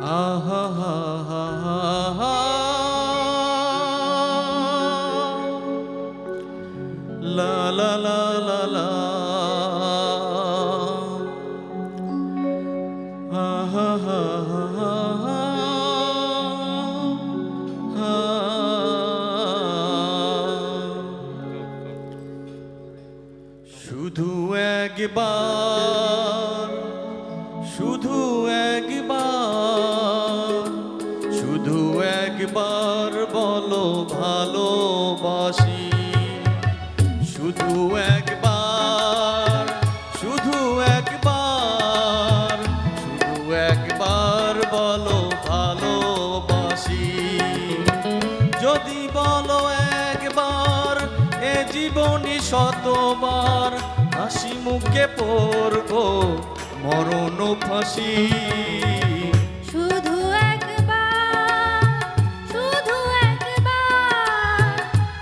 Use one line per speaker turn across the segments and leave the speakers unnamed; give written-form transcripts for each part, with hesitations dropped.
আহা হা হা হা হা লা লা লা লা লা আহা হা হা হা হা শুধু একবার শুধু একবার শুধু একবার বলো ভালোবাসি শুধু একবার শুধু একবার শুধু একবার বলো ভালোবাসি যদি বলো একবার এ জীবনে শতবার হাসি মুখে পড়বো মরণ ফাঁসি
শুধু একবার শুধু একবার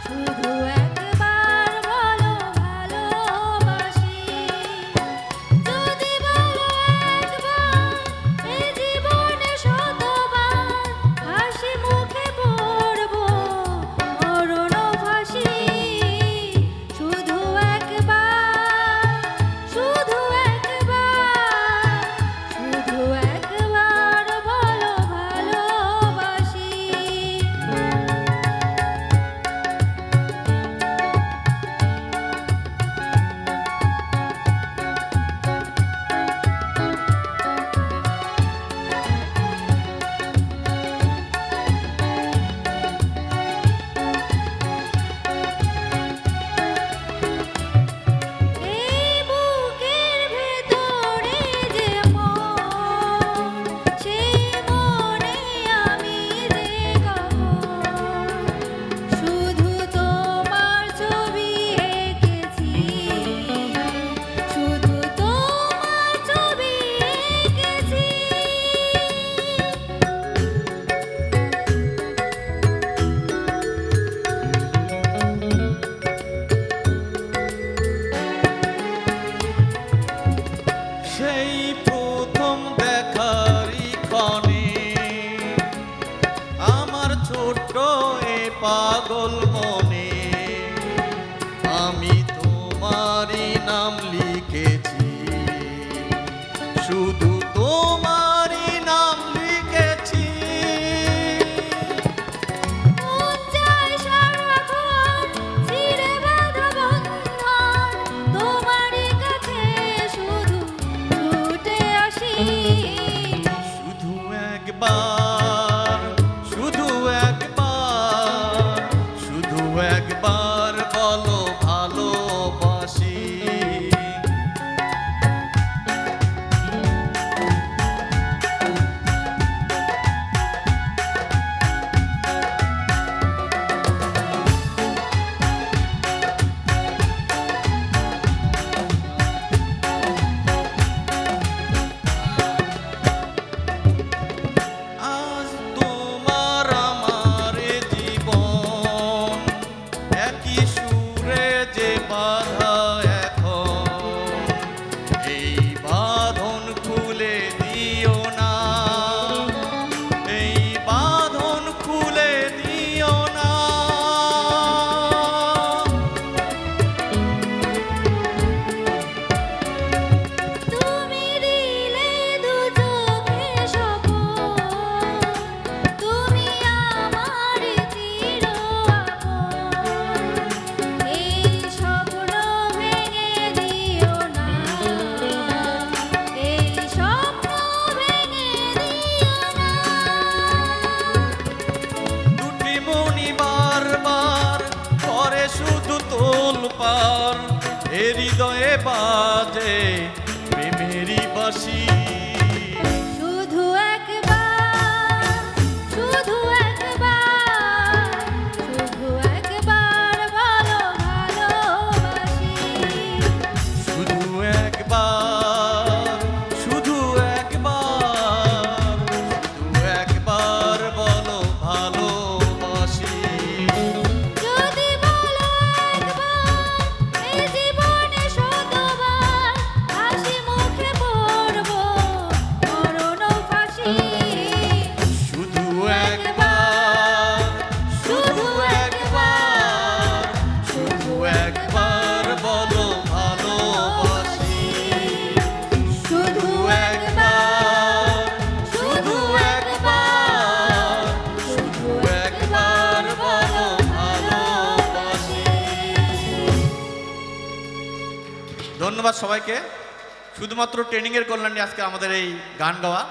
শুধু একবার বলো ভালোবাসি যদি বলো একবার এ জীবনে শতবার হাসি মুখে পড়বো মরণ ফাঁসি শুধু একবার শুধু একবার শুধু একবার বলো ভালোবাসি এই বুকের ভেতরে যে মন সেই মনে আমি যে গাবো শুধু তোমার ছবি এঁকেছি শুধু তোমার ছবি এঁকেছি
সেই প্রথম দেখারই ক্ষণে আমার ছোট্ট এ পাগল মনে আমি তোমারই নাম লিখেছি শুধু তোমারই নাম লিখেছি
মন চায় সারাক্ষণ চিরে বাঁধা বন্ধন তোমারই কাছে শুধু ছুটে আসি
শুধু একবার শুধু একবার শুধু একবার বলো ভালোবাসি আজ তোমার আমার জীবন একই সুরে যে বাঁধা এখন এই বাঁধন খুলে দিও না এই বাঁধন খুলে দিও না
তুমি দিলে দু চোখে স্বপন তুমি আমার চির আপন এই স্বপ্ন ভেঙে দিও না এই স্বপ্ন ভেঙে দিও না
দুটি মনি বারবার করে শুধু তোলপার এ হৃদয়ে বাজে প্রেমেরই বাঁশি
শুধু একবার শুধু একবার শুধু একবার বলো ভালোবাসি
শুধু একবার শুধু একবার শুধু একবার বলো ভালোবাসি
যদি বলো একবার এই জীবনে শতবার
ধন্যবাদ সবাইকে। শুধুমাত্র ট্রেনিংয়ের কল্যাণে আজকে আমাদের এই গান গাওয়া।